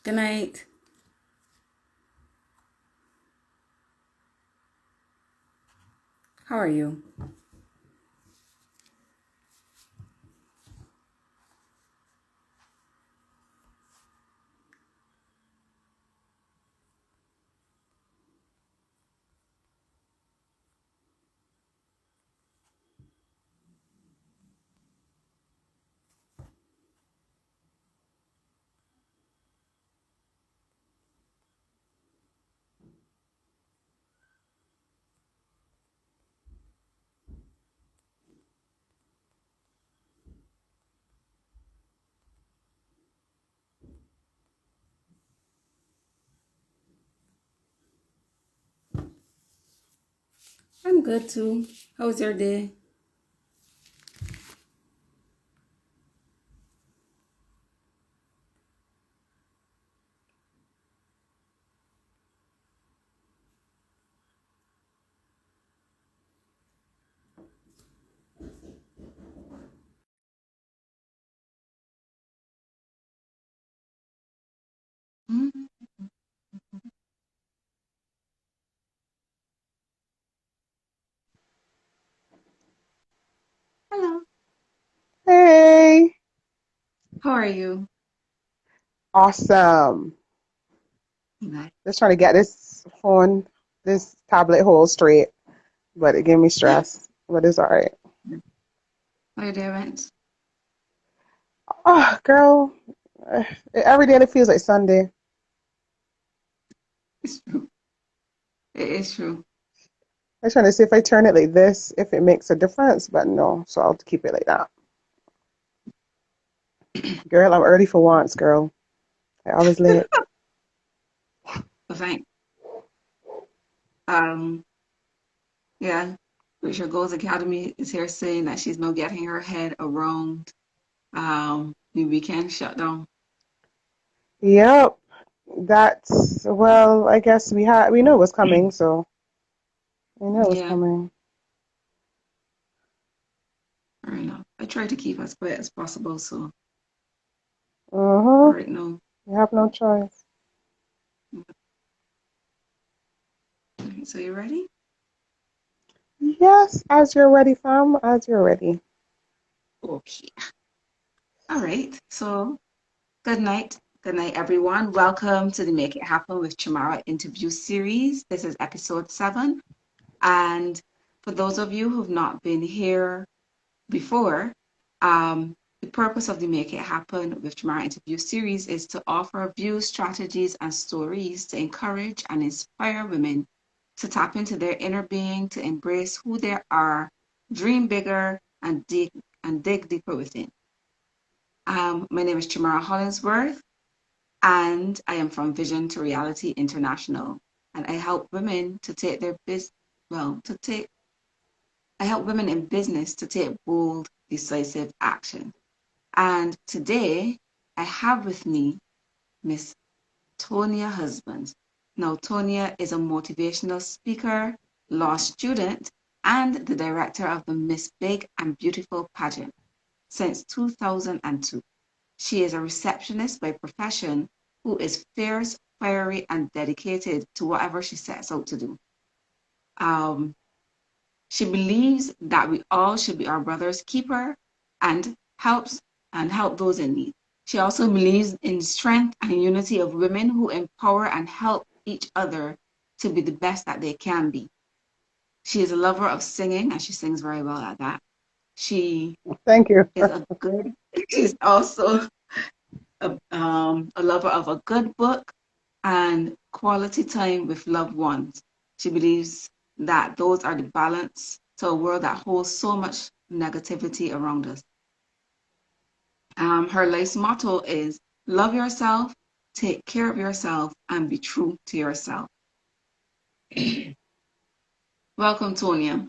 Good night. How are you? I'm good too. How was your day? Mm. Hello. Hey, How are you? awesome. Nice. Just trying to get this tablet hole straight, but it gave me stress, but it's all right. How your day went? Oh, girl, uh, every day it feels like Sunday. It's true. It is true. I'm trying to see if I turn it like this, if it makes a difference, but no, so I'll keep it like that. Girl, I'm early for once, girl. I always late. But thank. Um, yeah. Richard Goals Academy is here saying that she's now getting her head around the weekend shutdown. Yep, well, I guess we know it was coming, so we know it was Yeah, coming. fair enough. I try to keep as quiet as possible, so Uh-huh. right now. You have no choice. Okay, so you ready? Yes, as you're ready, fam, as you're ready. Okay. All right. So good night. Good night, everyone. Welcome to the Make It Happen with Chamara interview series. This is episode 7. And for those of you who've not been here before, the purpose of the Make It Happen with Chamara interview series is to offer views, strategies, and stories to encourage and inspire women to tap into their inner being, to embrace who they are, dream bigger, and dig deeper within. My name is Chamara Hollingsworth, and I am from Vision to Reality International. And I help women to take their business, well, to take, I help women in business to take bold, decisive action. And today I have with me Miss Tonia Husbands. Now, Tonia is a motivational speaker, law student, and the director of the Miss Big and Beautiful pageant since 2002. She is a receptionist by profession who is fierce, fiery, and dedicated to whatever she sets out to do. Um, she believes that we all should be our brother's keeper and help those in need. She also believes in strength and unity of women who empower and help each other to be the best that they can be. She is a lover of singing, and she sings very well at that. She Thank you. is a good, she's also a lover of a good book and quality time with loved ones. She believes that those are the balance to a world that holds so much negativity around us. Her life's motto is love yourself, take care of yourself, and be true to yourself. Welcome, Tonia.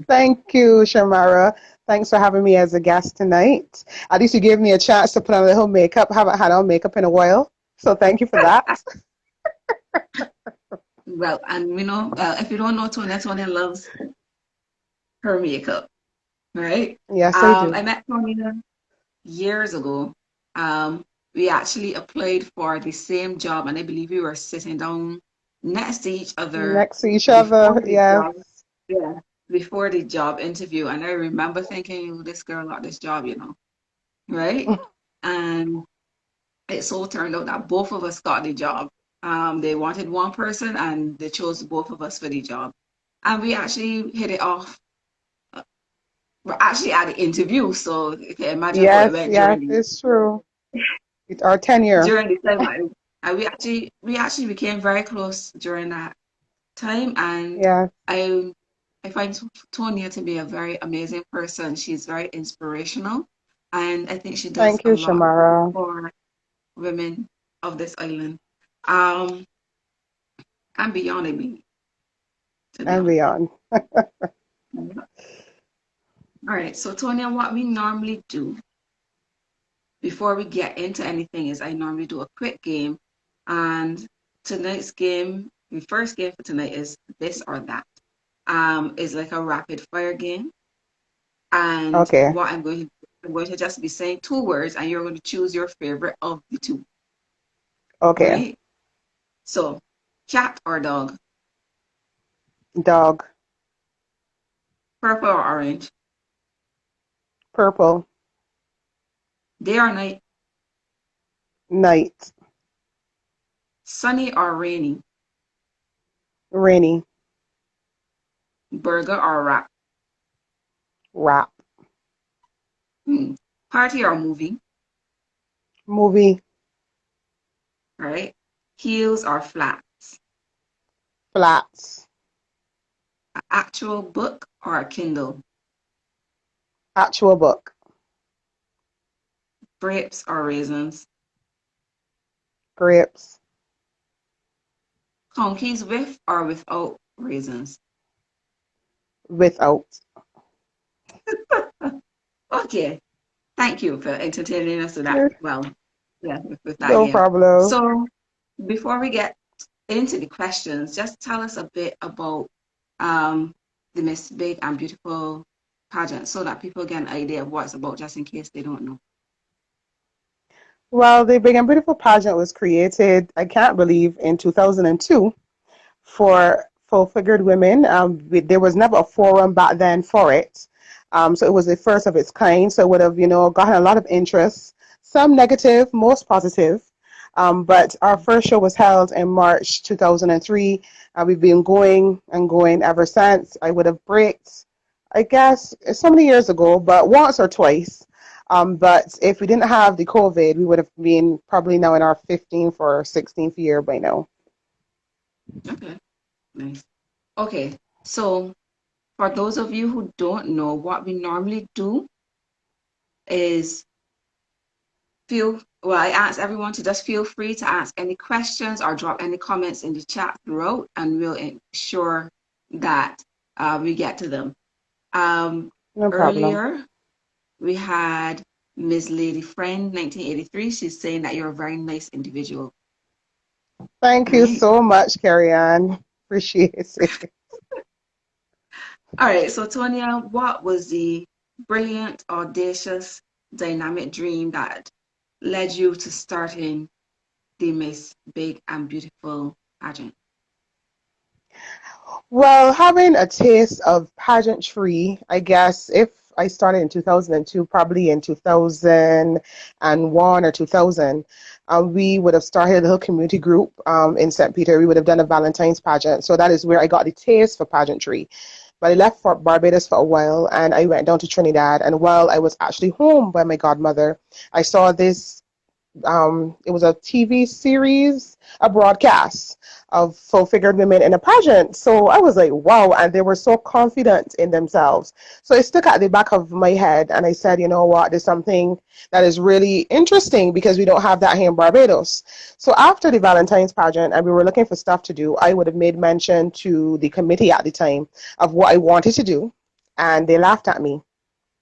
Thank you, Chamara. Thanks for having me as a guest tonight. At least you gave me a chance to put on a little makeup. Haven't had on makeup in a while. So thank you for that. Well, and if you don't know Tonia, Tonia loves her makeup, right? Yes, I I do. met Tonia years ago. Um, we actually applied for the same job, and I believe we were sitting down next to each other Next to each before other. the Yes. job, yeah, before the job interview. And I remember thinking, "Oh, this girl got this job, right?" And it so turned out that both of us got the job. They wanted one person, and they chose both of us for the job. And we actually hit it off. We're actually at the interview, so you can imagine how it Yes, went yes, it's true. It's our tenure. during the time. And we actually became very close during that time. And Yes. I I find Tonia to be a very amazing person. She's very inspirational, and I think she does Thank a you, lot Chamara. for women of this island. Um, and beyond, I mean, to be And honest. beyond. All right, so Tonia, what we normally do before we get into anything is I normally do a quick game. And tonight's game, the first game for tonight is this or that. Is like a rapid fire game. And Okay. what I'm going to just be saying two words, and you're going to choose your favorite of the two, Okay. right? So, cat or dog, Dog. purple or orange, Purple. day or night, Night. sunny or rainy, Rainy. burger or wrap, Wrap. hmm. Party or movie, Movie. right? Heels or flats, Flats. an actual book or a Kindle, Actual book. grapes or raisins, Grapes. conkeys with or without raisins. Without. Okay, thank you for entertaining us with that. Well, yeah, with that No game. problem. So before we get into the questions, just tell us a bit about um, the Miss Big and Beautiful pageant so that people get an idea of what it's about, just in case they don't know. Well, the Big and Beautiful pageant was created, I can't believe, in 2002 for full-figured women. There was never a forum back then for it. So it was the first of its kind. So it would have, gotten a lot of interest, some negative, most positive. But our first show was held in March 2003. We've been going and going ever since. I would have braked, I guess, so many years ago, but once or twice. But if we didn't have the COVID, we would have been probably now in our 15th or 16th year by now. Okay, nice. Okay, so for those of you who don't know, what we normally do is I ask everyone to just feel free to ask any questions or drop any comments in the chat throughout, and we'll ensure that we get to them. No problem. Earlier, we had Miss Lady Friend, 1983. She's saying that you're a very nice individual, Thank you right? so much, Carrie Ann. Appreciate it. All right, so Tonia, what was the brilliant, audacious, dynamic dream that led you to starting the Miss Big and Beautiful pageant? Well, having a taste of pageantry, I guess if I started in 2002, probably in 2001 or 2000, we would have started a little community group in St. Peter. We would have done a Valentine's pageant. So that is where I got the taste for pageantry. But I left for Barbados for a while and I went down to Trinidad. And while I was actually home by my godmother, I saw this it was a TV series, a broadcast of full-figured women in a pageant. So I was like, wow, and they were so confident in themselves. So it stuck at the back of my head, and I said, you know what, there's something that is really interesting because we don't have that here in Barbados. So after the Valentine's pageant, and we were looking for stuff to do, I would have made mention to the committee at the time of what I wanted to do, and they laughed at me.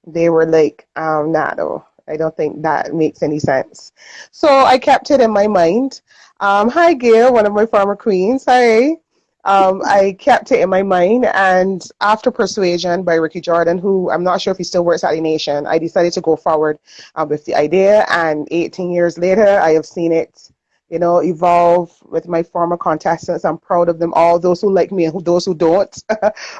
They were like, nah, no, I don't think that makes any sense. So I kept it in my mind. Hi, Gail, one of my former queens. Hi. I kept it in my mind, and after persuasion by Ricky Jordan, who I'm not sure if he still works at the Nation, I decided to go forward with the idea, and 18 years later, I have seen it, evolve with my former contestants. I'm proud of them all, those who like me and those who don't.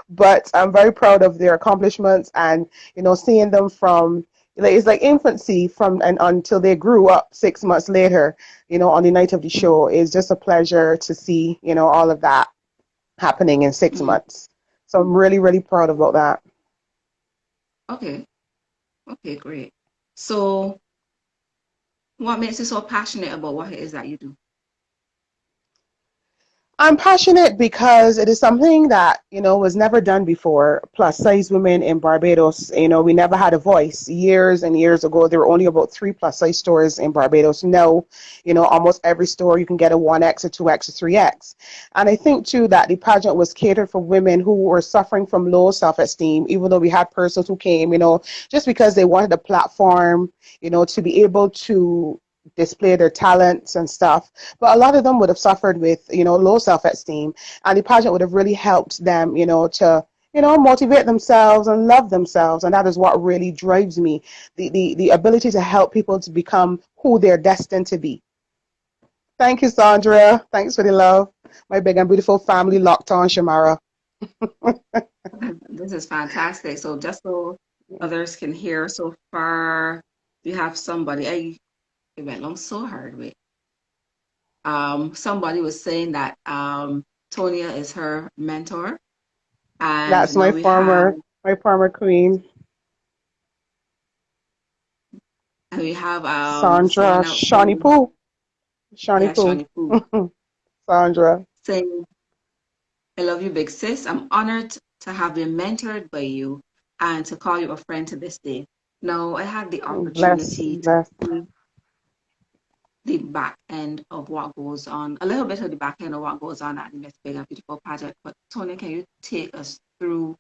But I'm very proud of their accomplishments, and seeing them from it's like infancy from and until they grew up 6 months later, on the night of the show is just a pleasure to see, all of that happening in 6 months. So I'm really, really proud about that. Okay. Okay, great. So what makes you so passionate about what it is that you do? I'm passionate because it is something that, was never done before. Plus size women in Barbados, we never had a voice. Years and years ago, there were only about 3 plus size stores in Barbados. Now, almost every store you can get a 1X, a 2X, a 3X. And I think too that the pageant was catered for women who were suffering from low self-esteem, even though we had persons who came, just because they wanted a platform, to be able to display their talents and stuff, but a lot of them would have suffered with low self-esteem, and the pageant would have really helped them to motivate themselves and love themselves, and that is what really drives me, the ability to help people to become who they're destined to be. Thank you, Sandra. Thanks for the love. My big and beautiful family locked on, Chamara. This is fantastic. So just so others can hear, so far you have somebody. It went along so hard with. Somebody was saying that Tonia is her mentor, and That's my now former queen, we have Sandra someone else Shawnee saying, Poo. Shawnee yeah, Poo. Shawnee Poo, Sandra. saying, I love you, big sis. I'm honored to have been mentored by you and to call you a friend to this day. Now, I had the Bless, opportunity to bless. see the back end of what goes on, a little bit of the back end of what goes on at the Miss Big and Beautiful Pageant. But Tony, can you take us through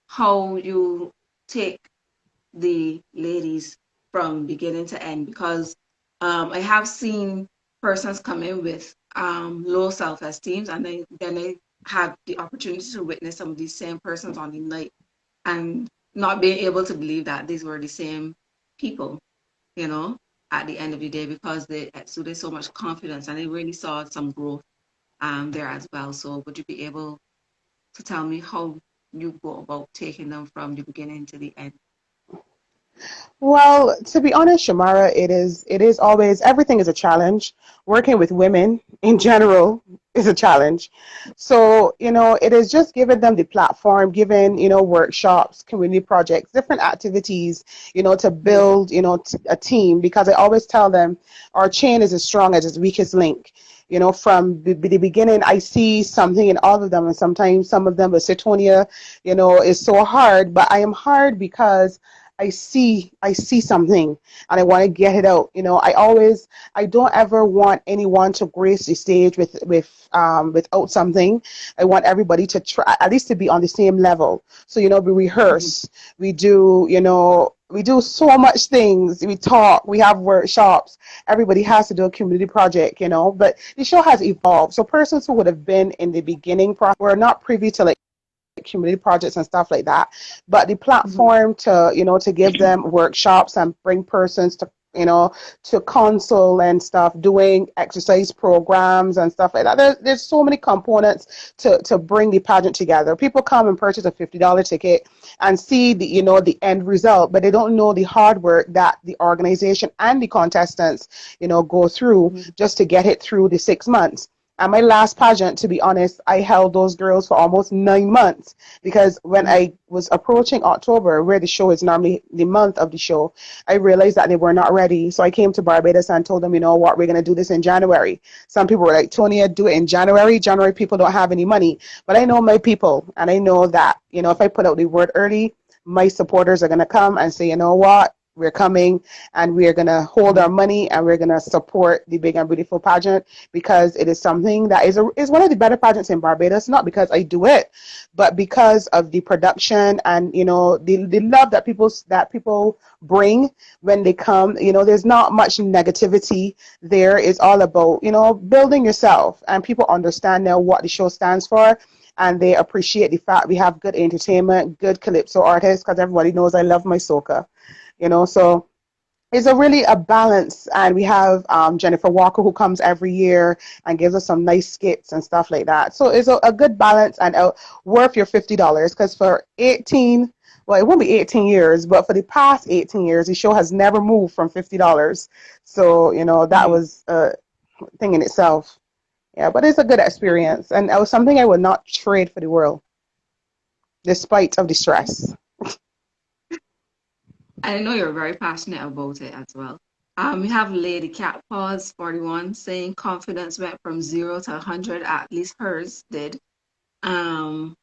how you take the ladies from beginning to end? Because I have seen persons come in with low self-esteem, and then I had the opportunity to witness some of these same persons on the night and not being able to believe that these were the same people, you know, at the end of the day, because they exuded so much confidence and they really saw some growth there as well. So would you be able to tell me how you go about taking them from the beginning to the end? Well, to be honest, Shamara, it is always everything is a challenge. Working with women in general is a challenge. So, it is just giving them the platform, giving, workshops, community projects, different activities, to build, a team, because I always tell them our chain is as strong as its weakest link. From the beginning, I see something in all of them, and sometimes some of them, with Tonia, is so hard, but I am hard because I see something and I want to get it out. I don't ever want anyone to grace the stage without something. I want everybody to try at least to be on the same level. So, we Mhm. rehearse, we do so much things. We talk, we have workshops. Everybody has to do a community project, but the show has evolved. So persons who would have been in the beginning were not privy to like community projects and stuff like that, but the Mhm. platform to to give them workshops and bring persons to to console and stuff, doing exercise programs and stuff like that. There's so many components to bring the pageant together. People come and purchase a $50 ticket and see the the end result, but they don't know the hard work that the organization and the contestants go through Mhm. just to get it through the 6 months. And my last pageant, to be honest, I held those girls for almost 9 months because when Mhm. I was approaching October, where the show is normally the month of the show, I realized that they were not ready. So I came to Barbados and told them, you know what, we're going to do this in January. Some people were like, Tonia, do it in January. January people don't have any money. But I know my people, and I know that, if I put out the word early, my supporters are going to come and say, you know what, we're coming and we're going to hold our Mhm. money and we're going to support the Big and Beautiful pageant because it is something that is one of the better pageants in Barbados, not because I do it, but because of the production and the love that people bring when they come. There's not much negativity there. It's all about building yourself, and people understand now what the show stands for, and they appreciate the fact we have good entertainment, good calypso artists, because everybody knows I love my soca. So it's a really a balance, and we have Jennifer Walker who comes every year and gives us some nice skits and stuff like that. So it's a good balance and worth your $50 because for 18, well, it won't be 18 years, but for the past 18 years, the show has never moved from $50. So that Mhm. was a thing in itself. Yeah, but it's a good experience, and it was something I would not trade for the world, despite of the stress. I know you're very passionate about it as well. We have Lady Cat Paws 41 saying confidence went from 0 to 100, at least hers did. Um,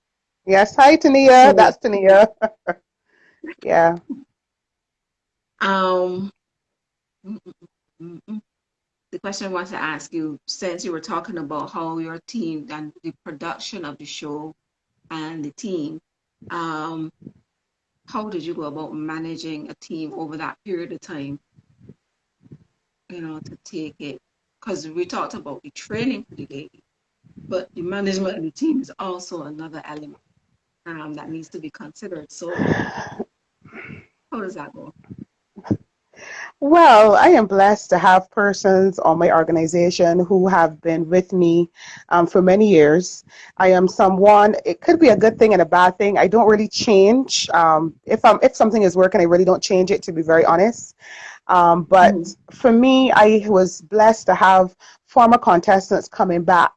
Yes, hi Tania, so that's Tania. Yeah. um, mm, mm, mm, mm. The question I want to ask you, since you were talking about how your team and the production of the show and the team, um, how did you go about managing a team over that period of time, to take it? Because we talked about the training for the lady, but the management of the team is also another element that needs to be considered. So how does that go? Well, I am blessed to have persons on my organization who have been with me for many years. I am someone, it could be a good thing and a bad thing. I don't really change. If something is working, I really don't change it, to be very honest. Mhm. But for me, I was blessed to have former contestants coming back,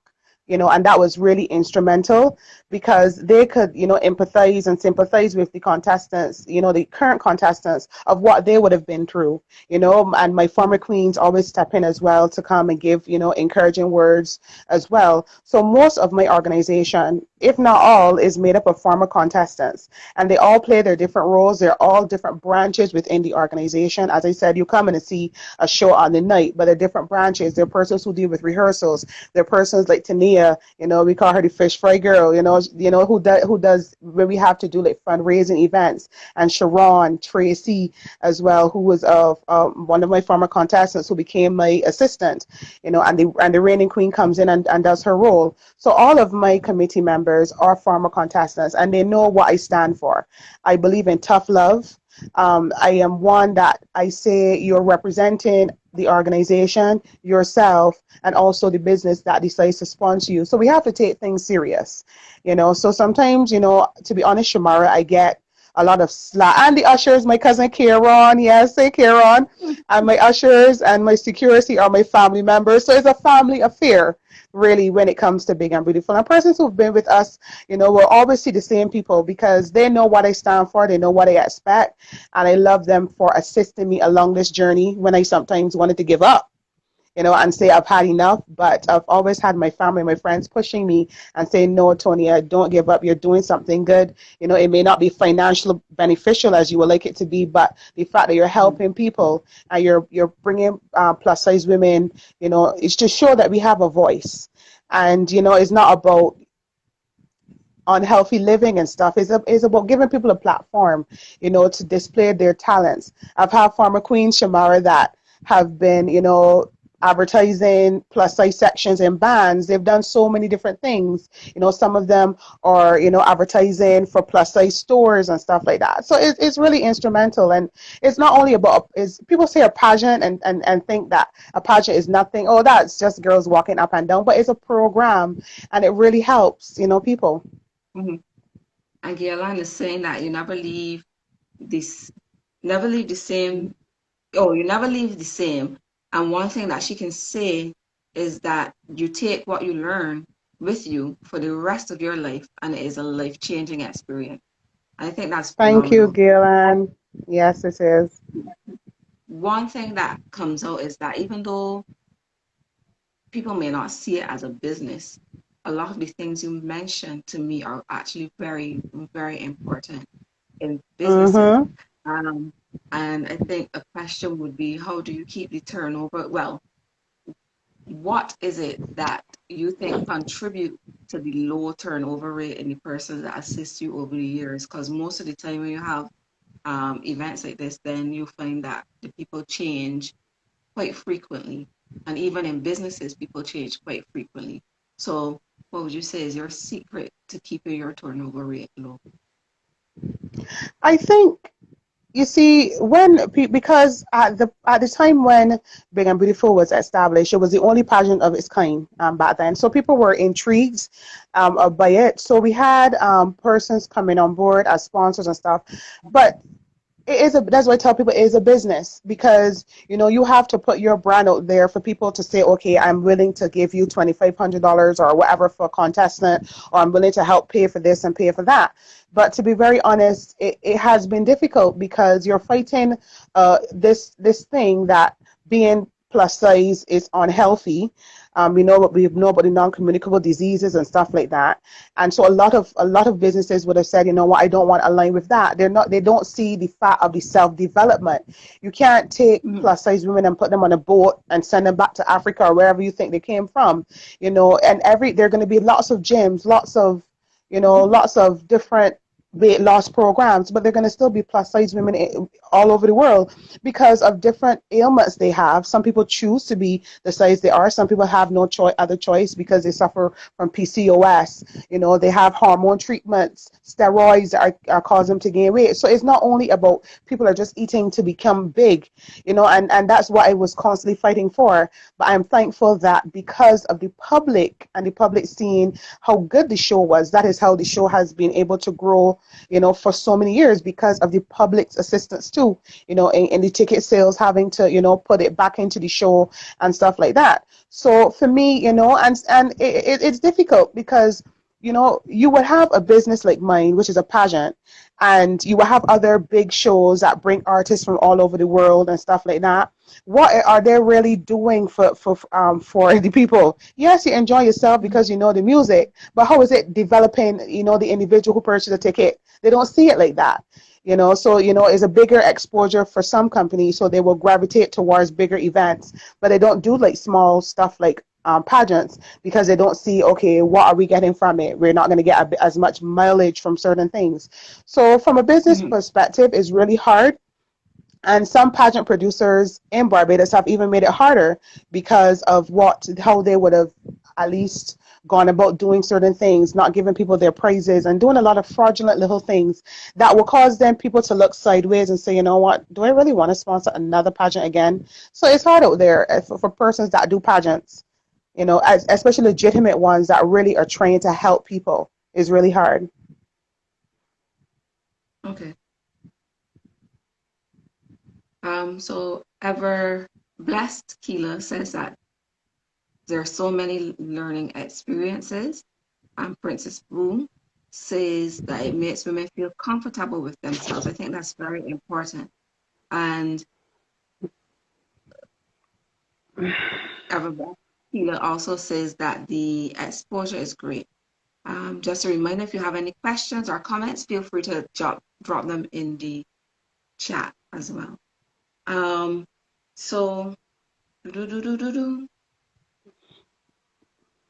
and that was really instrumental because they could, empathize and sympathize with the contestants, the current contestants of what they would have been through, and my former Mhm. queens always step in as well to come and give, encouraging words as well. So most of my organization, if not all, is made up of former contestants, and they all play their different roles. They're all different branches within the organization. As I said, you come in and see a show on the night, but they're different branches. They're persons who deal with rehearsals. They're persons like Tonia, we call her the fish fry girl, who does when we have to do like fundraising events, and Sharon Tracy as well, who was one of my former contestants who became my assistant, and the reigning queen comes in and does her role. So all of my committee members are former contestants, and they know what I stand for. I believe in tough love. I am one that I say you're representing the organization, yourself, and also the business that decides to sponsor you. So we have to take things serious, So sometimes, to be honest, Chamara, I get a lot of slack. And the ushers, my cousin Kieran, yes, say Kieran, and my ushers and my security are my family members. So it's a family affair, really, when it comes to Big and Beautiful. And persons who've been with us, will always see the same people because they know what I stand for, they know what I expect, and I love them for assisting me along this journey when I sometimes wanted to give up, and say I've had enough. But I've always had my family, my friends pushing me and saying, no, Tonia, don't give up. You're doing something good. It may not be financially beneficial as you would like it to be, but the fact that you're Mhm. helping people and you're bringing plus size women, it's to show that we have a voice. And, it's not about unhealthy living and stuff. It's about giving people a platform, to display their talents. I've had former queens, Chamara, that have been, advertising plus size sections in bands. They've done so many different things. Some of them are, advertising for plus size stores and stuff like that. So it's really instrumental. And it's not only about, is people say a pageant and think that a pageant is nothing. Oh, that's just girls walking up and down. But it's a program, and it really helps, people. Mhm. And Galen is saying that you this, never leave the same. Oh, you never leave the same. And one thing that she can say is that you take what you learn with you for the rest of your life, and it is a life-changing experience. I think that's Thank you, phenomenal. Galen. Yes, it is. One thing that comes out is that even though people may not see it as a business, a lot of the things you mentioned to me are actually very, very important in businesses. Mm-hmm. Um, and I think a question would be, how do you keep the turnover? Well, what is it that you think contribute to the low turnover rate in the persons that assist you over the years? Because most of the time when you have events like this, then you find that the people change quite frequently. And even in businesses, people change quite frequently. So what would you say is your secret to keeping your turnover rate low? I think you see because at the time when Big and Beautiful was established, it was the only pageant of its kind back then. So people were intrigued by it. So we had persons coming on board as sponsors and stuff, but that's why I tell people it is a business because you have to put your brand out there for people to say, okay, I'm willing to give you $2,500 or whatever for a contestant, or I'm willing to help pay for this and pay for that. But to be very honest, it has been difficult because you're fighting this thing that being plus size is unhealthy. We know about the non-communicable diseases and stuff like that. And so a lot of businesses would have said, you know what, I don't want to align with that. They don't see the fact of the self-development. You can't take Mhm. plus size women and put them on a boat and send them back to Africa or wherever you think they came from. And there are going to be lots of gyms, lots of different weight loss programs, but they're going to still be plus size women all over the world because of different ailments they have. Some people choose to be the size they are. Some people have no other choice because they suffer from PCOS. They have hormone treatments, steroids are causing them to gain weight. So it's not only about people are just eating to become big, and that's what I was constantly fighting for. But I'm thankful that because of the public and the public seeing how good the show was, that is how the show has been able to grow, for so many years because of the public's assistance too, in the ticket sales, having to, put it back into the show and stuff like that. So for me, and it's difficult because, you would have a business like mine, which is a pageant, and you will have other big shows that bring artists from all over the world and stuff like that. What are they really doing for the people? Yes, you enjoy yourself because you know the music, but how is it developing, the individual who purchased a ticket? They don't see it like that. So it's a bigger exposure for some companies, so they will gravitate towards bigger events, but they don't do like small stuff like pageants because they don't see, okay, what are we getting from it? We're not going to get as much mileage from certain things. So from a business Mhm. perspective, it's really hard. And some pageant producers in Barbados have even made it harder because of how they would have at least gone about doing certain things, not giving people their praises and doing a lot of fraudulent little things that will cause them people to look sideways and say, you know what, do I really want to sponsor another pageant again? So it's hard out there for persons that do pageants, especially legitimate ones that really are trained to help people is really hard. Okay. So Ever Blessed Keela says that there are so many learning experiences. And Princess Boom says that it makes women feel comfortable with themselves. I think that's very important. And Ever Blessed Keela also says that the exposure is great. Just a reminder, if you have any questions or comments, feel free to drop them in the chat as well. Um, so, do-do-do-do-do.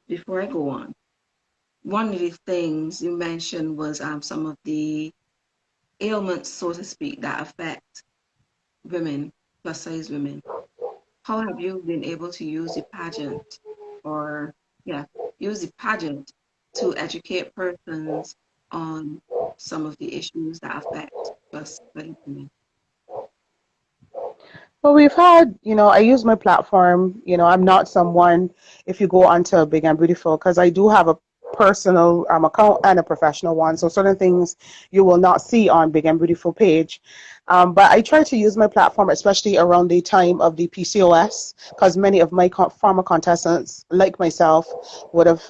Before I go on, one of the things you mentioned was some of the ailments, so to speak, that affect women, plus size women. How have you been able to use the pageant or, yeah, use the pageant to educate persons on some of the issues that affect plus size women? Well, we've had, I use my platform. I'm not someone, if you go onto Big and Beautiful, because I do have a personal account and a professional one. So certain things you will not see on Big and Beautiful page. But I try to use my platform, especially around the time of the PCOS, because many of my former contestants, like myself,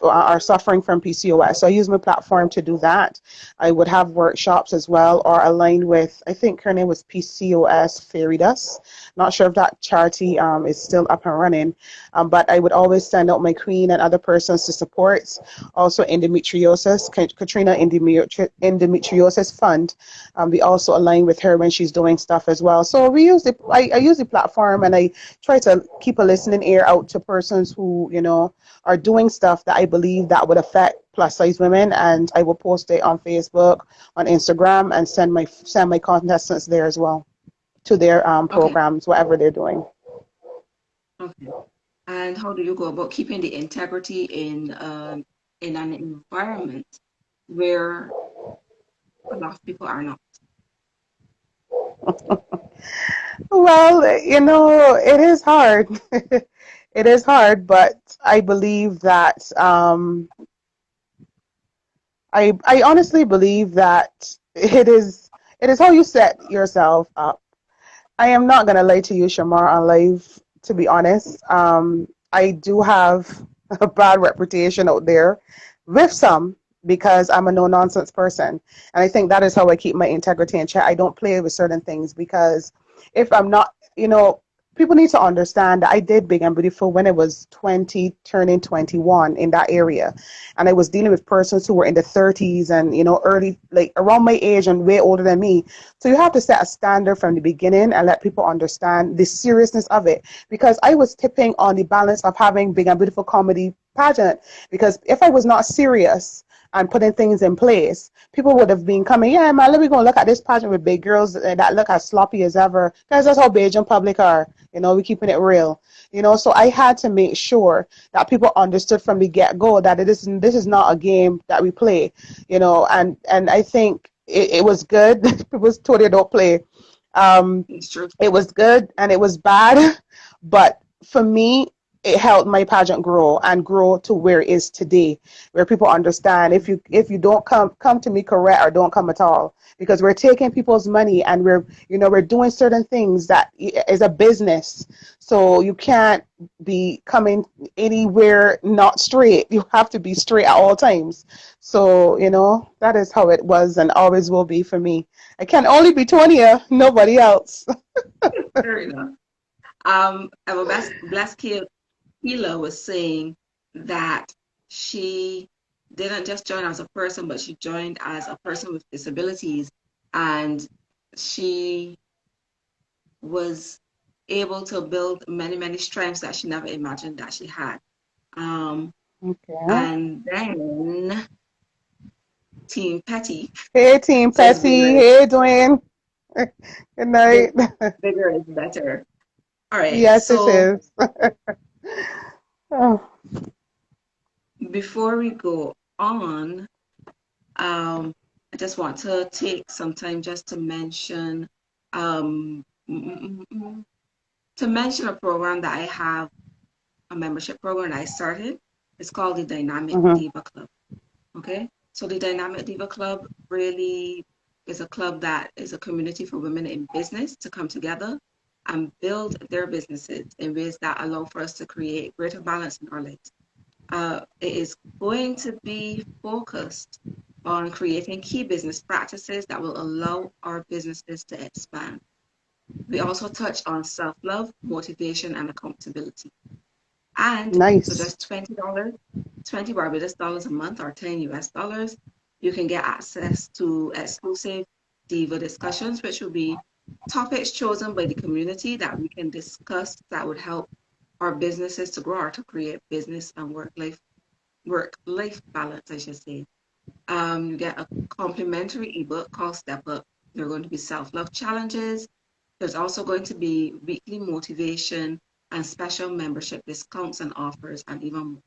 are suffering from PCOS. So I use my platform to do that. I would have workshops as well, or aligned with, I think her name was PCOS Fairy Dust. Not sure if that charity is still up and running, but I would always send out my queen and other persons to support. Also endometriosis, Katrina Endometriosis Fund. We also align with her when she's doing stuff as well. So I use the platform, and I try to keep a listening ear out to persons who, are doing stuff that I believe that would affect plus size women, and I will post it on Facebook, on Instagram, and send my contestants there as well to their Okay. programs, whatever they're doing. Okay. And how do you go about keeping the integrity in an environment where a lot of people are not? Well, it is hard. It is hard, but I believe that I honestly believe that it is how you set yourself up. I am not gonna lie to you, Shamar, on live. To be honest, I do have a bad reputation out there with some because I'm a no nonsense person, and I think that is how I keep my integrity in check. I don't play with certain things because if I'm not, people need to understand that I did Big and Beautiful when I was 20, turning 21 in that area, and I was dealing with persons who were in the 30s and early, like around my age and way older than me. So you have to set a standard from the beginning and let people understand the seriousness of it. Because I was tipping on the balance of having Big and Beautiful comedy pageant. Because if I was not serious and putting things in place, people would have been coming, yeah, man, let me go look at this pageant with big girls that look as sloppy as ever. Because that's how Pageant public are. We're keeping it real. So I had to make sure that people understood from the get-go that this is not a game that we play, and I think it was good. It was totally don't play. It's true. It was good and it was bad, but for me, it helped my pageant grow to where it is today, where people understand if you don't come to me correct or don't come at all, because we're taking people's money and we're doing certain things that is a business. So you can't be coming anywhere not straight. You have to be straight at all times. So that is how it was and always will be for me. I can only be Tonia, nobody else. Fair enough. Our blessed Keela was saying that she didn't just join as a person, but she joined as a person with disabilities, and she was able to build many, many strengths that she never imagined that she had. Um, Okay. and then Team Petty Hey, Team says Petty. Hey, Dwayne. Good big, night. bigger is better. All right, Yes, it so is. Oh, before we go on, I just want to take some time just to mention um, mm, mm, mm, mm, to mention a program that I have, a membership program that I started. It's called the Dynamic mhm. Diva Club. Okay, so the Dynamic Diva Club really is a club that is a community for women in business to come together and build their businesses in ways that allow for us to create greater balance in our lives. It is going to be focused on creating key business practices that will allow our businesses to expand. We also touch on self-love, motivation, and accountability. And for Nice. just $20, 20 Barbados dollars a month or 10 US dollars, you can get access to exclusive Diva discussions, which will be topics chosen by the community that we can discuss that would help our businesses to grow or to create business and work life balance, I should say. You get a complimentary ebook called Step Up. There are going to be self-love challenges. There's also going to be weekly motivation and special membership discounts and offers and even more.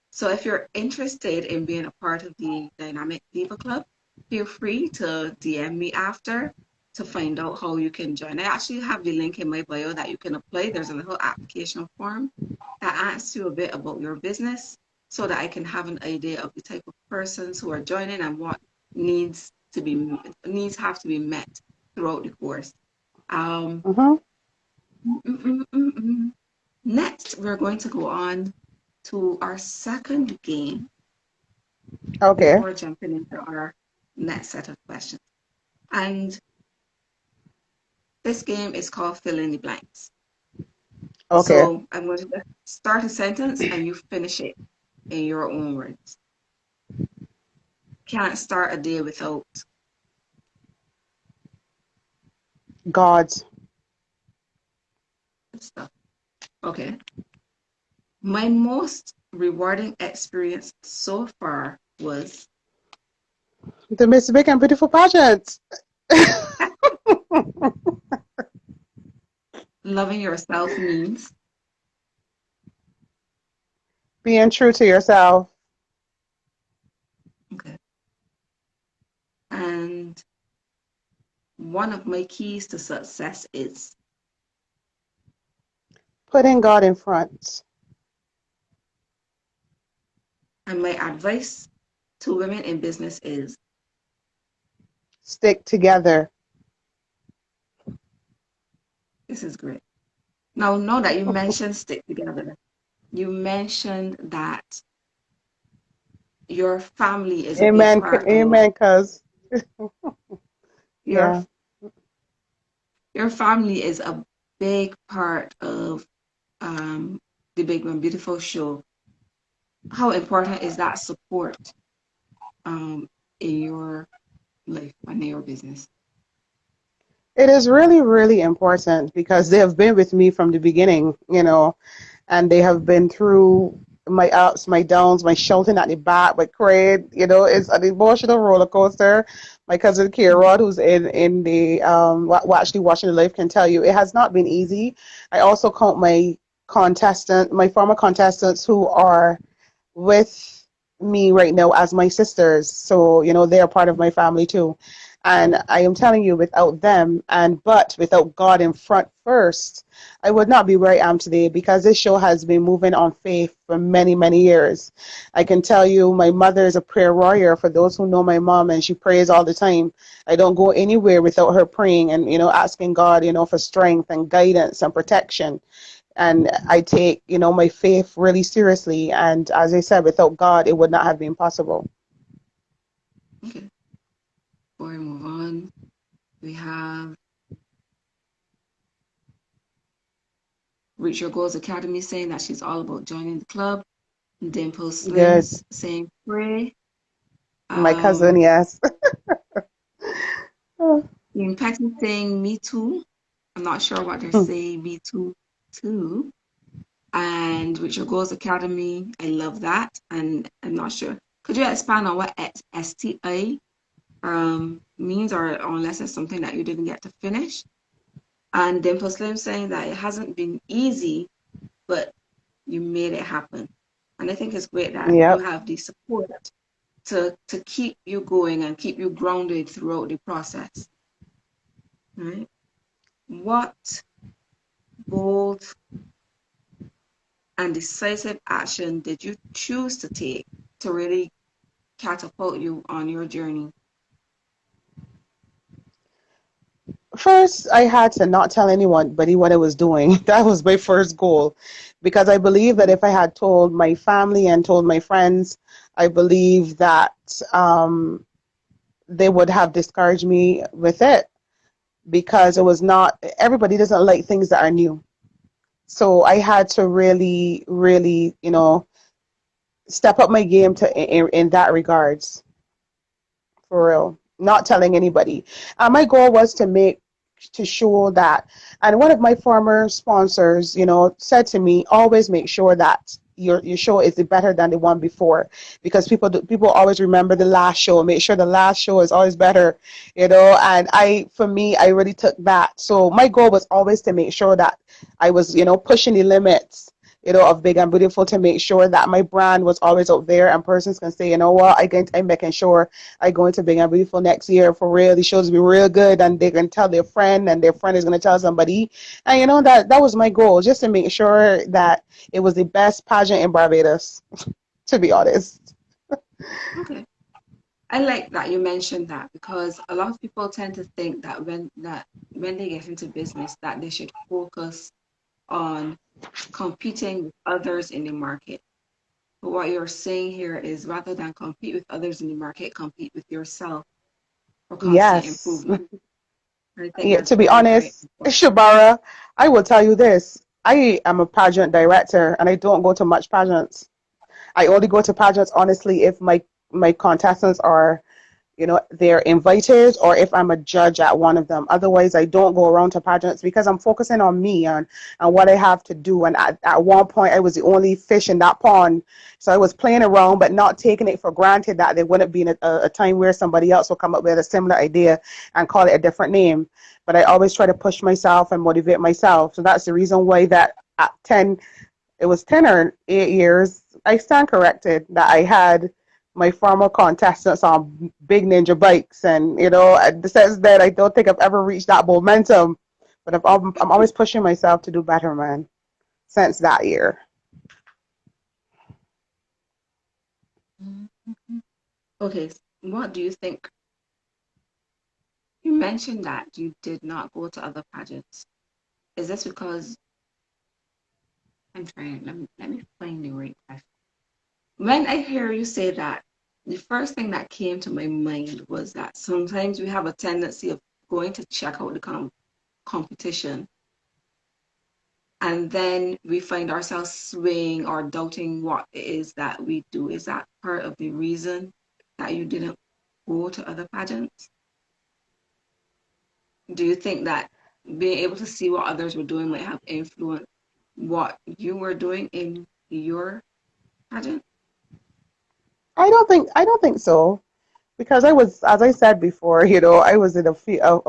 So if you're interested in being a part of the Dynamic Diva Club, feel free to DM me after to find out how you can join. I actually have the link in my bio that you can apply. There's a little application form that asks you a bit about your business so that I can have an idea of the type of persons who are joining and what needs to be needs have to be met throughout the course. Um, Mm-hmm. mm, mm, mm, mm. Next, we're going to go on to our second game Okay. before jumping into our next set of questions. And this game is called Fill in the Blanks. Okay. So I'm going to start a sentence and you finish it in your own words. Can't start a day without God. stuff. Okay. My most rewarding experience so far was The Miss Big and Beautiful Pageant. loving yourself means. Being true to yourself. Okay. And one of my keys to success is, Putting God in front. and my advice to women in business is, Stick together. this is great. Now that you mentioned stick together, you mentioned that your family is a big Amen. part of Amen, cuz. your Yeah. your family is a big part of um, the Big and Beautiful show. How important is that support um, in your life and in your business? It is really, really important because they have been with me from the beginning, and they have been through my ups, my downs, my shouting at the back, my crying. It's an emotional roller coaster. My cousin Kira, who's in the actually watching the live, can tell you it has not been easy. I also count my former contestants who are with me right now as my sisters. So, they are part of my family too. And I am telling you, without them but without God in front first, I would not be where I am today because this show has been moving on faith for many, many years. I can tell you my mother is a prayer warrior for those who know my mom, and she prays all the time. I don't go anywhere without her praying and, asking God, for strength and guidance and protection. And I take, my faith really seriously. And as I said, without God, it would not have been possible. Okay, before we move on, we have Reach Your Goals Academy saying that she's all about joining the club. Dimple Good. Slims saying pray. My cousin, Um, yes. Team Petty saying me too. I'm not sure what they're saying me too. And Reach Your Goals Academy, I love that. And I'm not sure. Could you expand on what STI means, or unless it's something that you didn't get to finish? And Dimple Slim saying that it hasn't been easy, but you made it happen. And I think it's great that you Yep. have the support to keep you going and keep you grounded throughout the process. Right? What bold and decisive action did you choose to take to really catapult you on your journey? First, I had to not tell anyone but what I was doing. That was my first goal. Because I believe that if I had told my family and told my friends, I believe that they would have discouraged me with it because it was not, everybody doesn't like things that are new. So I had to really, really, step up my game in that regards, for real. Not telling anybody. My goal was to show that, and one of my former sponsors, said to me, always make sure that your show is better than the one before, because people always remember the last show. Make sure the last show is always better, and for me, I really took that. So my goal was always to make sure that I was, pushing the limits, of Big and Beautiful, to make sure that my brand was always out there and persons can say, what, I'm making sure I go into Big and Beautiful next year for real. The shows will be real good, and they can tell their friend, and their friend is going to tell somebody. And that was my goal, just to make sure that it was the best pageant in Barbados, to be honest. Okay. I like that you mentioned that because a lot of people tend to think that when they get into business that they should focus on competing with others in the market. But what you're saying here is rather than compete with others in the market, compete with yourself for constant Yes. improvement. I think Yeah, that's to be very, very honest, important. Shabara, I will tell you this. I am a pageant director and I don't go to much pageants. I only go to pageants honestly if my contestants are, they're invited or if I'm a judge at one of them. Otherwise, I don't go around to pageants because I'm focusing on me and what I have to do. And at one point, I was the only fish in that pond. So I was playing around, but not taking it for granted that there wouldn't be a time where somebody else will come up with a similar idea and call it a different name. But I always try to push myself and motivate myself. So that's the reason why that at 10, it was 10 or 8 years, I stand corrected, that I had my former contestants on big ninja bikes. And, since then, I don't think I've ever reached that momentum. But I'm always pushing myself to do better, man, since that year. Mhm. Okay, what do you think? You mentioned that you did not go to other pageants. Is this because I'm trying, let me find the right question. When I hear you say that, the first thing that came to my mind was that sometimes we have a tendency of going to check out the competition and then we find ourselves swaying or doubting what it is that we do. Is that part of the reason that you didn't go to other pageants? Do you think that being able to see what others were doing might have influenced what you were doing in your pageant? I don't think so. Because I was, as I said before, I was in a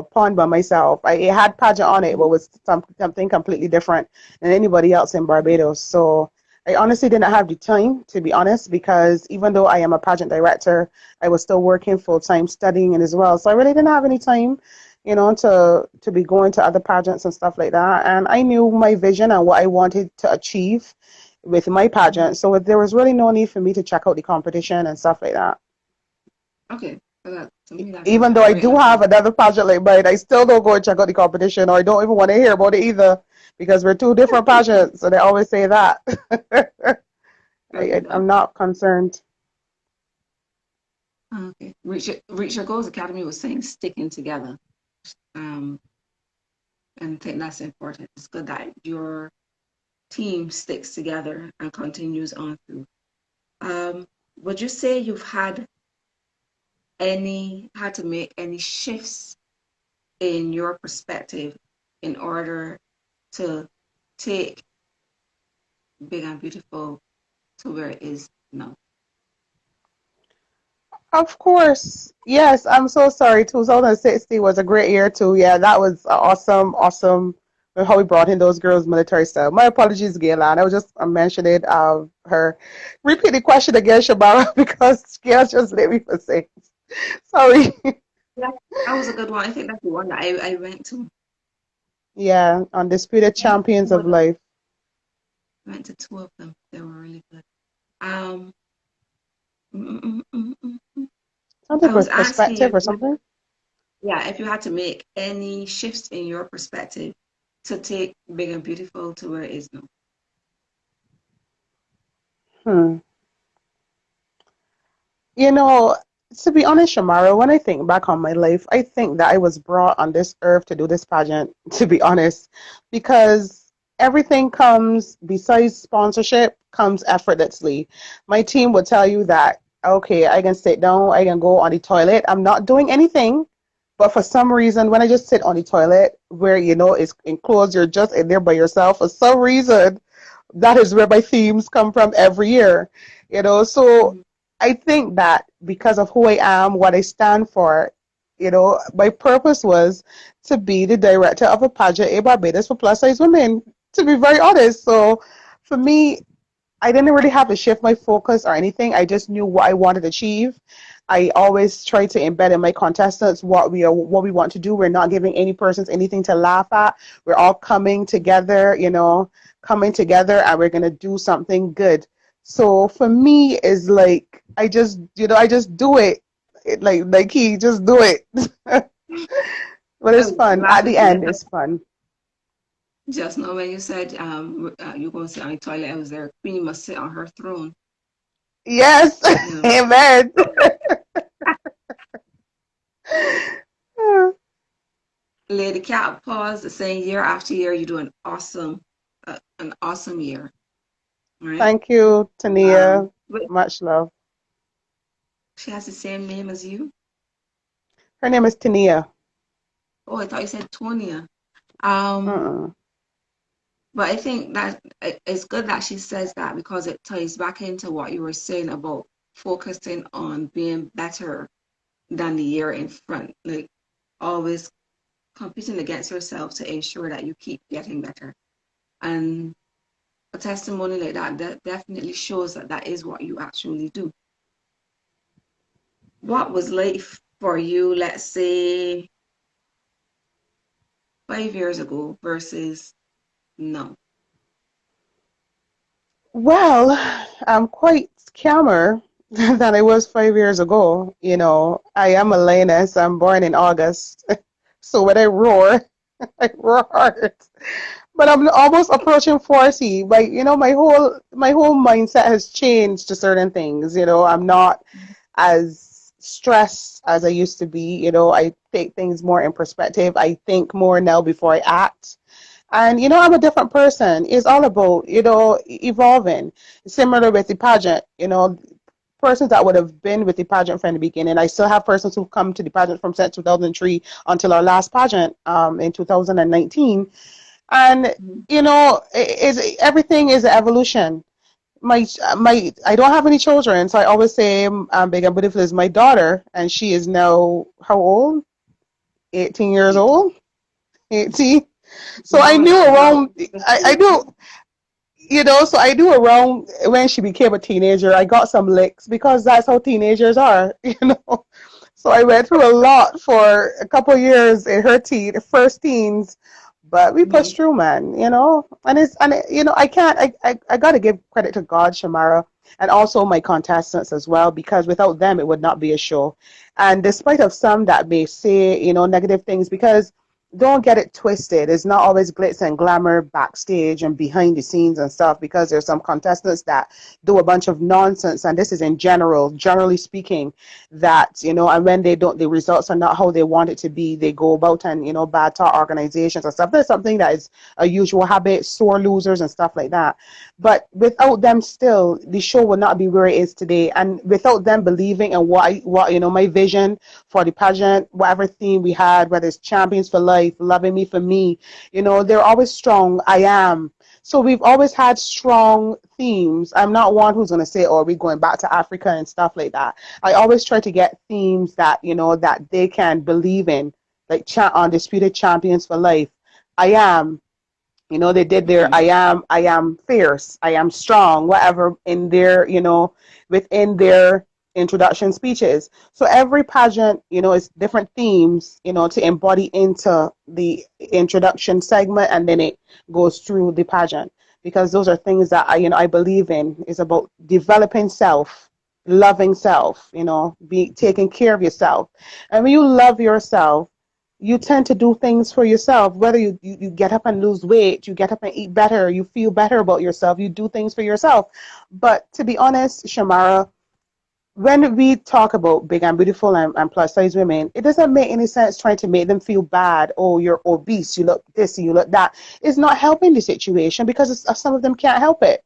pond by myself. It had pageant on it, but was something completely different than anybody else in Barbados. So I honestly didn't have the time, to be honest, because even though I am a pageant director, I was still working full time studying and as well. So I really didn't have any time, to be going to other pageants and stuff like that. And I knew my vision and what I wanted to achieve with my Mhm. pageant. So there was really no need for me to check out the competition and stuff like that. Okay, so that to me that is Even though I quite do have admirable. another pageant like mine, I still don't go and check out the competition, or I don't even want to hear about it either, because we're two different pageants. So they always say that. Okay, I'm not concerned. okay. Reach Your Goals Academy was saying sticking together. Um, and I think that's important. It's good that your team sticks together and continues on through. Um, would you say you've had to make any shifts in your perspective in order to take Big and Beautiful to where it is now? Of course. Yes, I'm so sorry. 2060 was a great year too. Yeah, that was awesome, awesome. How we brought in those girls military style. My apologies, Gayla. I was just mentioning her. Repeat the question again, Shabara, because Gail just let me for say. Sorry. Yeah, that was a good one. I think that's the one that I went to. Yeah, undisputed I went to champions two of of them. life. I went to two of them. They were really good. Um, mm, mm, mm, mm, mm. Something I was for asking you perspective if or you, something. yeah, if you had to make any shifts in your perspective to take Big and Beautiful to where it is now. Hmm. You know, to be honest, Shamara, when I think back on my life, I think that I was brought on this earth to do this pageant, to be honest, because everything comes, besides sponsorship, comes effortlessly. My team would tell you that, okay, I can sit down, I can go on the toilet, I'm not doing anything. But for some reason, when I just sit on the toilet where, it's enclosed, you're just in there by yourself, for some reason, that is where my themes come from every year. So Mhm. I think that because of who I am, what I stand for, my purpose was to be the director of a pageant in Barbados for plus size women, to be very honest. So for me, I didn't really have to shift my focus or anything. I just knew what I wanted to achieve. I always try to embed in my contestants what we want to do. We're not giving any persons anything to laugh at. We're all coming together, and we're gonna do something good. So for me is like I just do it. Like he just do it. But it's fun. At Laughing the at end, that. it's fun. Just know when you said you're going to sit on the toilet, I was there. Queenie must sit on her throne. Yes. You know, Amen. Lady Cat paused, saying year after year, you do an awesome year. All right. Thank you, Tonia. But Much love. she has the same name as you. Her name is Tonia. Oh, I thought you said Tonia. Um, Mm-mm. but I think that it's good that she says that because it ties back into what you were saying about focusing on being better than the year in front. Like always competing against yourself to ensure that you keep getting better. And a testimony like that definitely shows that that is what you actually do. What was life for you, let's say 5 years ago versus now? Well, I'm quite calmer than I was 5 years ago. I am a lioness. I'm born in August. So when I roar, I roar hard. But I'm almost approaching 40. But my whole mindset has changed to certain things. I'm not as stressed as I used to be. I take things more in perspective. I think more now before I act. And I'm a different person. It's all about, evolving. Similar with the pageant, persons that would have been with the pageant from the beginning. I still have persons who've come to the pageant from since 2003 until our last pageant in 2019. And Mhm. everything is an evolution. I don't have any children, so I always say Big and Beautiful is my daughter, and she is now how old? 18 years 18. old. 18. So I Wow, knew that girl around. I knew. So I knew around when she became a teenager, I got some licks because that's how teenagers are. So I went through a lot for a couple of years in her first teens, but we Mhm. pushed through, man. I can't. I got to give credit to God, Chamara, and also my contestants as well, because without them, it would not be a show. And despite of some that may say, negative things, because don't get it twisted. It's not always glitz and glamour backstage and behind the scenes and stuff, because there's some contestants that do a bunch of nonsense, and this is in general, generally speaking, that, and when they don't, the results are not how they want it to be, they go about and, bad talk organizations and stuff. There's something that is a usual habit, sore losers and stuff like that. But without them, still, the show would not be where it is today. And without them believing in my vision for the pageant, whatever theme we had, whether it's Champions for Life, Loving Me for Me, they're always strong. I am. So we've always had strong themes. I'm not one who's going to say, oh, we're going back to Africa and stuff like that. I always try to get themes that, that they can believe in, like Undisputed Champions for Life. I am. They did their Okay. I am fierce, I am strong, whatever in their, within their introduction speeches. So every pageant, is different themes, to embody into the introduction segment, and then it goes through the pageant. Because those are things that I believe in. Is about developing self, loving self, be taking care of yourself. And when you love yourself, you tend to do things for yourself, whether you get up and lose weight, you get up and eat better, you feel better about yourself, you do things for yourself. But to be honest, Shamara, when we talk about big and beautiful and plus size women, it doesn't make any sense trying to make them feel bad. Oh, you're obese, you look this, you look that. It's not helping the situation, because some of them can't help it.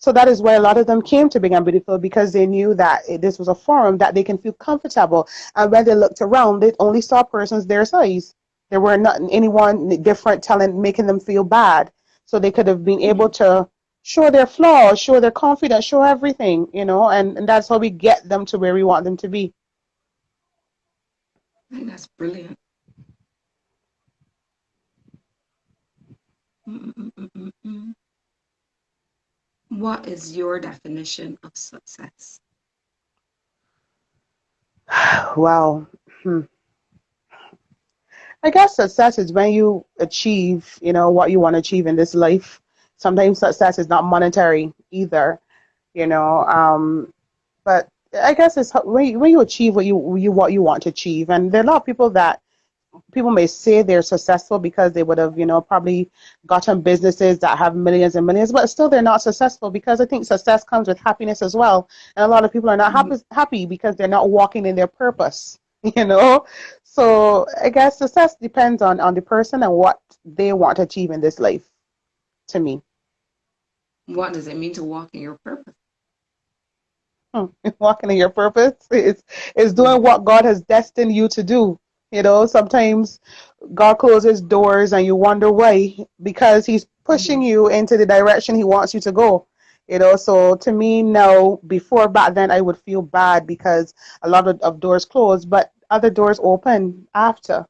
So that is why a lot of them came to Big and Beautiful, because they knew that this was a forum that they can feel comfortable. And when they looked around, they only saw persons their size. There were not anyone different making them feel bad. So they could have been able Mhm. to show their flaws, show their confidence, show everything, and that's how we get them to where we want them to be. I think that's brilliant. Mm-mm-mm-mm-mm. What is your definition of success? Wow. Hmm. I guess success is when you achieve, what you want to achieve in this life. Sometimes success is not monetary either, you know. But I guess it's when you achieve what you want to achieve, and there are a lot of people that people may say they're successful because they would have, probably gotten businesses that have millions and millions, but still they're not successful because I think success comes with happiness as well. And a lot of people are not Mhm. happy because they're not walking in their purpose, you know? So I guess success depends on the person and what they want to achieve in this life, to me. What does it mean to walk in your purpose? Hmm. Walking in your purpose is Mhm. doing what God has destined you to do. Sometimes God closes doors and you wonder why, because He's pushing Mhm. you into the direction He wants you to go. So to me now, before back then, I would feel bad because a lot of doors closed, but other doors open after.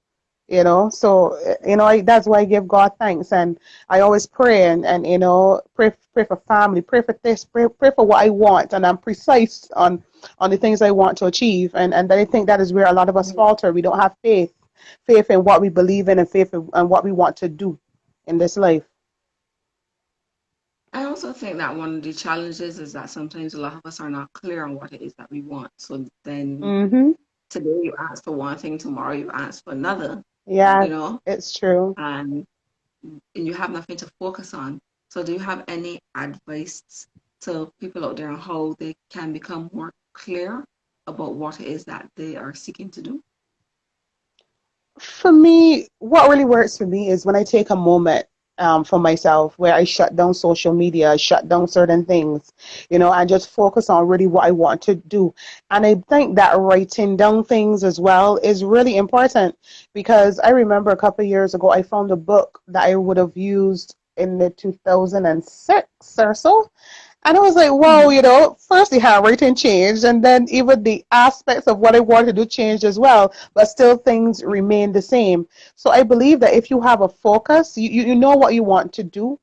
So that's why I give God thanks, and I always pray and pray for family, pray for this, pray for what I want, and I'm precise on the things I want to achieve, and I think that is where a lot of us Mhm. falter. We don't have faith in what we believe in, and faith in what we want to do in this life. I also think that one of the challenges is that sometimes a lot of us are not clear on what it is that we want. So then Mm-hmm. today you ask for one thing, tomorrow you ask for another, Yeah, you know, it's true. and you have nothing to focus on. So do you have any advice to people out there on how they can become more clear about what it is that they are seeking to do? For me, what really works for me is when I take a moment for myself where I shut down social media, I shut down certain things, and just focus on really what I want to do. And I think that writing down things as well is really important because I remember a couple of years ago, I found a book that I would have used in the 2006 or so. And I was like, whoa, Mhm. first the handwriting changed, and then even the aspects of what I wanted to do changed as well, but still things remain the same. So I believe that if you have a focus, you know what you want to do.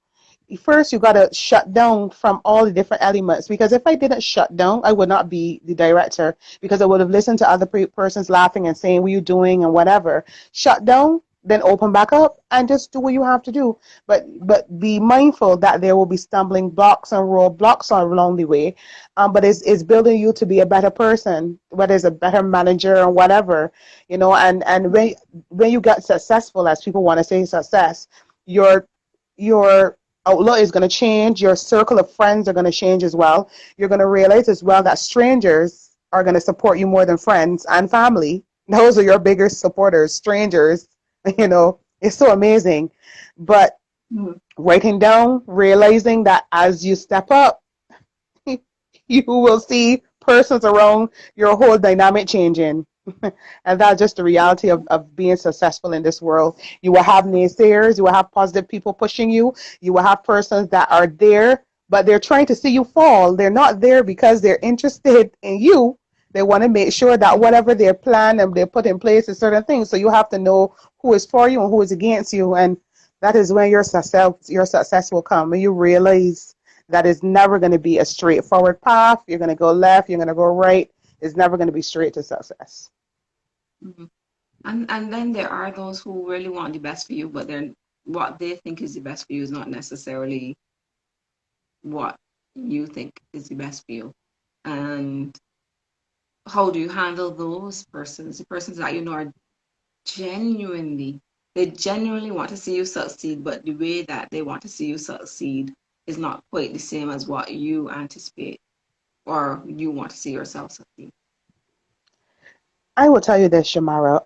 First, you got to shut down from all the different elements because if I didn't shut down, I would not be the director because I would have listened to other persons laughing and saying, what are you doing and whatever. Shut down, then open back up and just do what you have to do. But be mindful that there will be stumbling blocks and roadblocks along the way. But it's building you to be a better person, whether it's a better manager or whatever, and when you get successful, as people want to say success, your your outlook is going to change. Your circle of friends are going to change as well. You're going to realize as well that strangers are going to support you more than friends and family. Those are your biggest supporters, strangers. It's so amazing. But Mhm. writing down, realizing that as you step up, you will see persons around your whole dynamic changing. And that's just the reality of being successful in this world. You will have naysayers, you will have positive people pushing you, you will have persons that are there, but they're trying to see you fall. They're not there because they're interested in you. They want to make sure that Mhm. whatever their plan and they put in place is certain things. So you have to know who is for you and who is against you. And that is when your success will come. When you realize that is never going to be a straightforward path. You're going to go left, you're going to go right. It's never going to be straight to success. Mhm. And then there are those who really want the best for you, but then what they think is the best for you is not necessarily what you think is the best for you. And how do you handle those persons, the persons that you know are genuinely, they genuinely want to see you succeed, but the way that they want to see you succeed is not quite the same as what you anticipate or you want to see yourself succeed. I will tell you this, Chamara.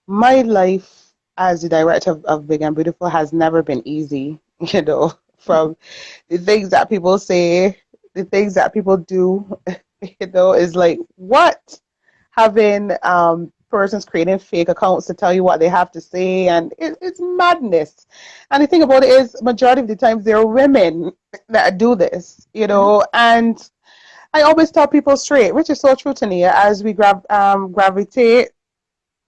My life as the director of Big and Beautiful has never been easy, from the things that people say, the things that people do, is like, what? Having persons creating fake accounts to tell you what they have to say, and it's madness. And the thing about it is, majority of the times, there are women that do this, Mhm. and I always tell people straight, which is so true, Tonia, as we gravitate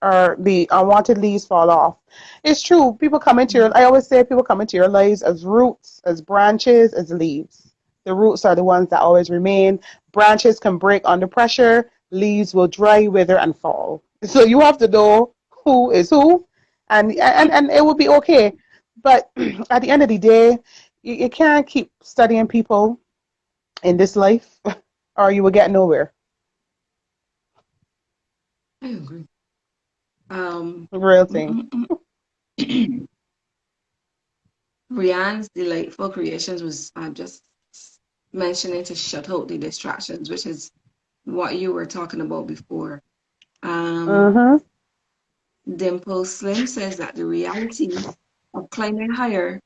or the unwanted leaves fall off. It's true. People come into your, Mhm. I always say people come into your lives as roots, as branches, as leaves. The roots are the ones that always remain. Branches can break under pressure. Leaves will dry, wither, and fall. So you have to know who is who, and it will be okay. But at the end of the day, you can't keep studying people in this life. or you will get nowhere. I agree. Um, Real thing. mm, mm, mm. Rianne's delightful creations was just mentioning to shut out the distractions, which is what you were talking about before. Um, Mm-hmm. Dimple Slim says that the reality of climbing higher,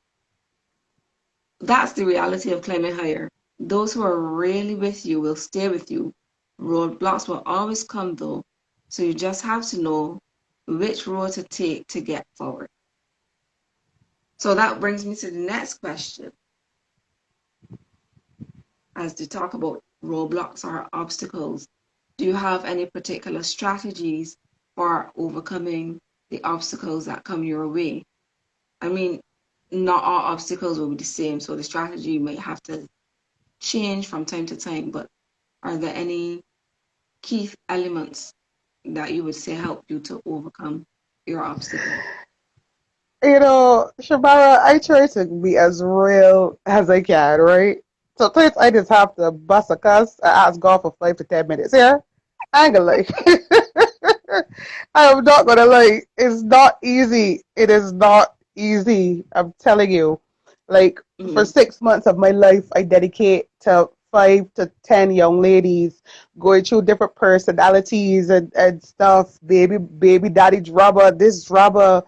that's the reality of climbing higher. Those who are really with you will stay with you. Roadblocks will always come though, so you just have to know which road to take to get forward. So that brings me to the next question, as to talk about roadblocks or obstacles. Do you have any particular strategies for overcoming the obstacles that come your way? I mean, not all obstacles will be the same, so the strategy may have to change from time to time, but are there any key elements that you would say help you to overcome your obstacles? You know, Shabara, I try to be as real as I can, right? Sometimes I just have to bust a cuss and ask God for 5 to 10 minutes. Yeah, I ain't gonna lie. I am not gonna lie. It's not easy. It is not easy. I'm telling you. Like for Mm, 6 months of my life, I dedicate to 5 to 10 young ladies going through different personalities and stuff. Baby daddy drama, this drama,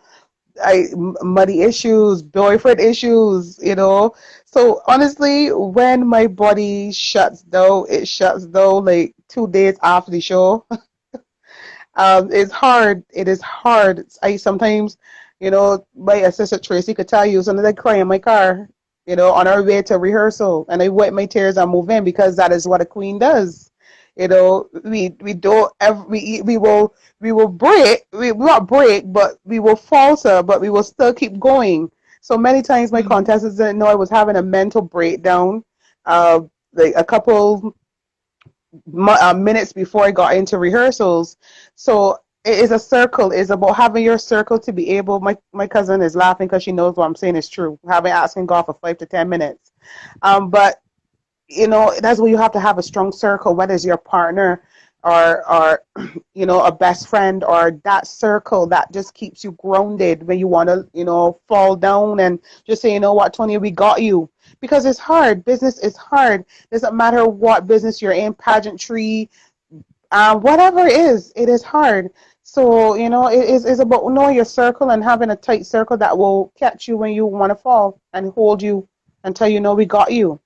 money issues, boyfriend issues, you know. So honestly, when my body shuts down, it shuts down like 2 days after the show. It's hard. It is hard. I sometimes, my assistant Tracy could tell you, sometimes I cry in my car, on our way to rehearsal, and I wipe my tears and move in because that is what a queen does. We don't ever we will break, we will not break, but we will falter, but we will still keep going. So many times my mm, contestants didn't know I was having a mental breakdown. Uh, like a couple minutes before I got into rehearsals. So it is a circle. It's about having your circle to be able. My cousin is laughing because she knows what I'm saying is true. Having asking God for 5 to 10 minutes, but that's where you have to have a strong circle, whether it's your partner or a best friend, or that circle that just keeps you grounded when you want to fall down, and just say, you know what, Tonia, we got you. Because it's hard. Business is hard. Doesn't matter what business you're in, pageantry, whatever it is hard. So it's about knowing your circle and having a tight circle that will catch you when you want to fall and hold you until we got you.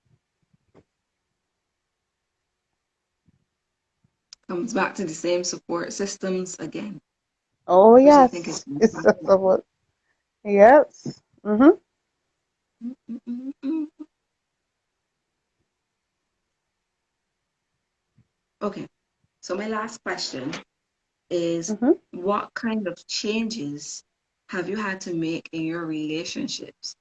comes back to the same support systems again, Oh which I think is yes, it's just fantastic. a what? Yes. Mhm. Mm, mm, mm, mm. Okay, so my last question is, Mhm. what kind of changes have you had to make in your relationships?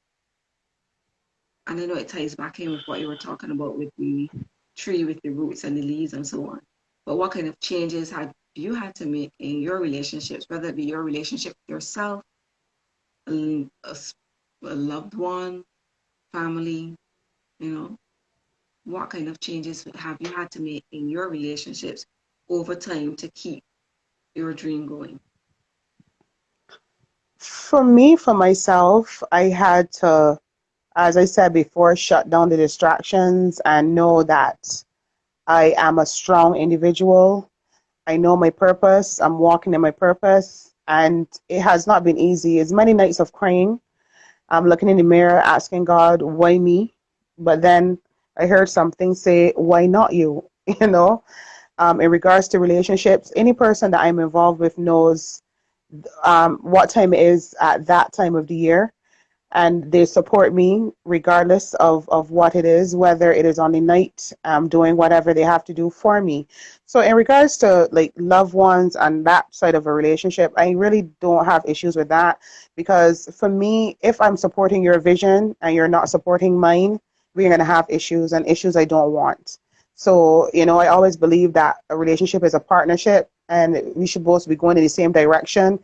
And I know it ties back in with what you were talking about with the tree with the roots and the leaves and so on. But what kind of changes have you had to make in your relationships, whether it be your relationship with yourself, a loved one, family, you know, what kind of changes have you had to make in your relationships over time to keep your dream going? For me, for myself, I had to, as I said before, shut down the distractions and know that I am a strong individual. I know my purpose. I'm walking in my purpose, and it has not been easy. It's many nights of crying. I'm looking in the mirror, asking God, why me? But then I heard something say, why not you? You know, in regards to relationships, any person that I'm involved with knows what time it is at that time of the year, and they support me regardless of what it is, whether it is on the night, doing whatever they have to do for me. So in regards to like loved ones and that side of a relationship, I really don't have issues with that, because for me, if I'm supporting your vision and you're not supporting mine, we're going to have issues, and issues I don't want. So I always believe that a relationship is a partnership, and we should both be going in the same direction.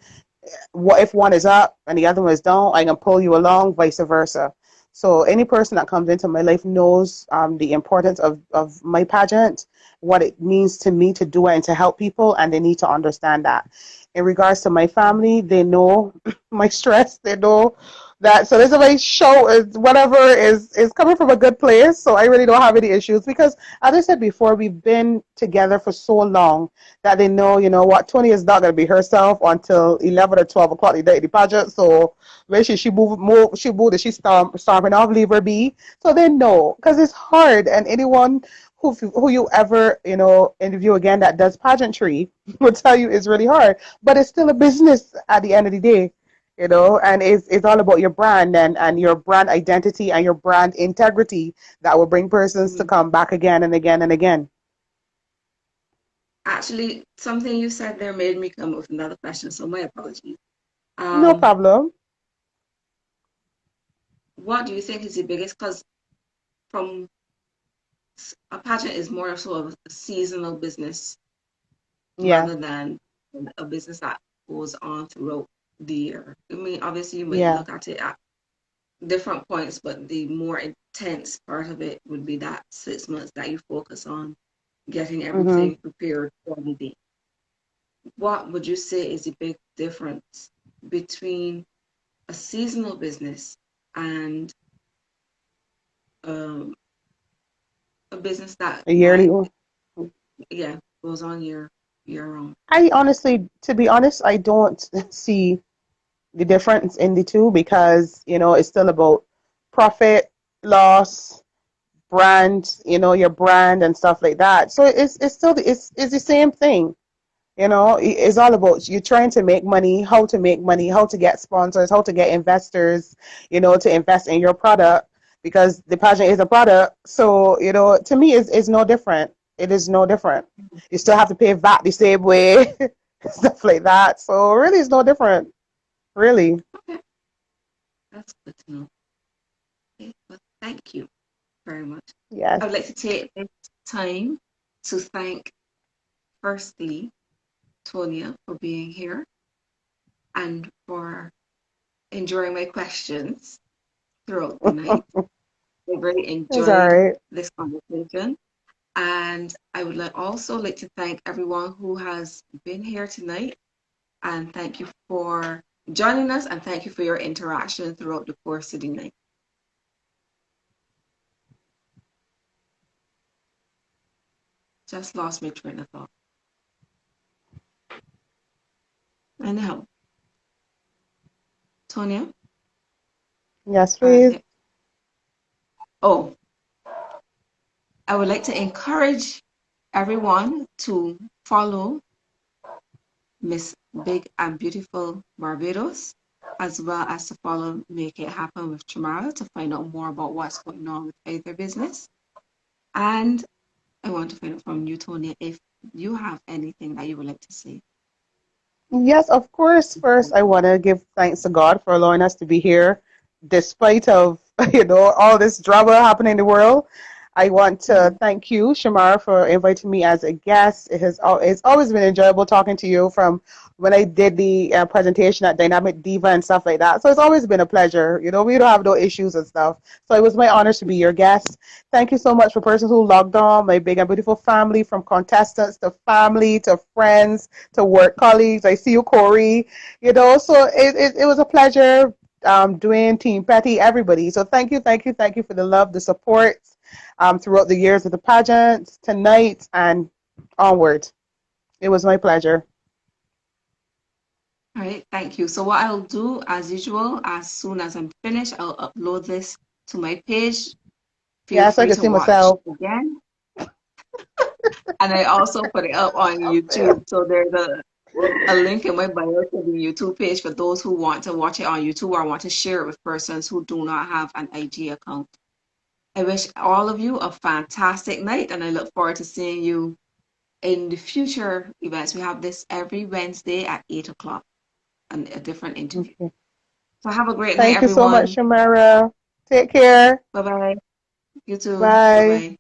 What if one is up and the other one is down? I can pull you along, vice versa. So any person that comes into my life knows the importance of my pageant, what it means to me to do it and to help people, and they need to understand that. In regards to my family, they know my stress. They know that. So this is my show is whatever is coming from a good place. So I really don't have any issues because, as I said before, we've been together for so long that they know, you know what, Tony is not going to be herself until 11 or 12 o'clock the day of the pageant. So when she move, she storming off, leave her be. So they know because it's hard, and anyone who you ever interview again that does pageantry will tell you it's really hard. But it's still a business at the end of the day, and it's all about your brand and your brand identity and your brand integrity that will bring persons to come back again and again and again. Actually, something you said there made me come up with another question, so my apologies. No problem. What do you think is the biggest? Because from a pageant is more so of a seasonal business Yeah, rather than a business that goes on throughout the year. I mean, obviously, you might yeah. look at it at different points, but the more intense part of it would be that 6 months that you focus on getting Mm-hmm. everything prepared for the day. What would you say is the big difference between a seasonal business and um, a business that A yearly like one. yeah goes on year round? I honestly, to be honest, I don't see the difference in the two because it's still about profit, loss, brand, your brand and stuff like that. So it's still it's the same thing. It's all about you trying to make money, how to make money, how to get sponsors, how to get investors, to invest in your product because the pageant is a product. So, to me, it's no different. It is no different. You still have to pay VAT the same way, stuff like that. So, really, it's no different. Really. Okay, that's good to know. Okay, well, thank you very much. I would like Yes. to take this time to thank firstly Tonia for being here and for enjoying my questions throughout the night. I really It's all enjoyed right. this conversation. And I would also like to thank everyone who has been here tonight. And thank you for joining us and thank you for your interaction throughout the course of the night. Just lost my train of thought. Anyhow, Tonia, Yes, are please. there, oh, I would like to encourage everyone to follow Miss Big and Beautiful Barbados, as well as to follow Make It Happen with Chamara to find out more about what's going on with either business. And I want to find out from you, Tonia, if you have anything that you would like to say. Yes, of course. First, I want to give thanks to God for allowing us to be here, despite of all this drama happening in the world. I want to Mhm. thank you, Shamar, for inviting me as a guest. It's always been enjoyable talking to you from when I did the presentation at Dynamic Diva and stuff like that. So it's always been a pleasure. We don't have no issues and stuff. So it was my honor to be your guest. Thank you so much for persons who logged on, my big and beautiful family, from contestants to family to friends to work colleagues. I see you, Corey. So it was a pleasure doing Team Petty, everybody. So thank you, thank you, thank you for the love, the support throughout the years of the pageant, tonight, and onward. It was my pleasure. All right, thank you. So what I'll do, as usual, as soon as I'm finished, I'll upload this to my page. Feel Yeah, so I free can to see watch myself. again. And I also put it up on Okay. YouTube. So there's a link in my bio to the YouTube page for those who want to watch it on YouTube or want to share it with persons who do not have an IG account. I wish all of you a fantastic night and I look forward to seeing you in the future events. We have this every Wednesday at 8 o'clock and a different interview. Okay. So have a great night, Thank you so much, everyone. Shamara. Take care. Bye bye. You too. Bye Bye. bye.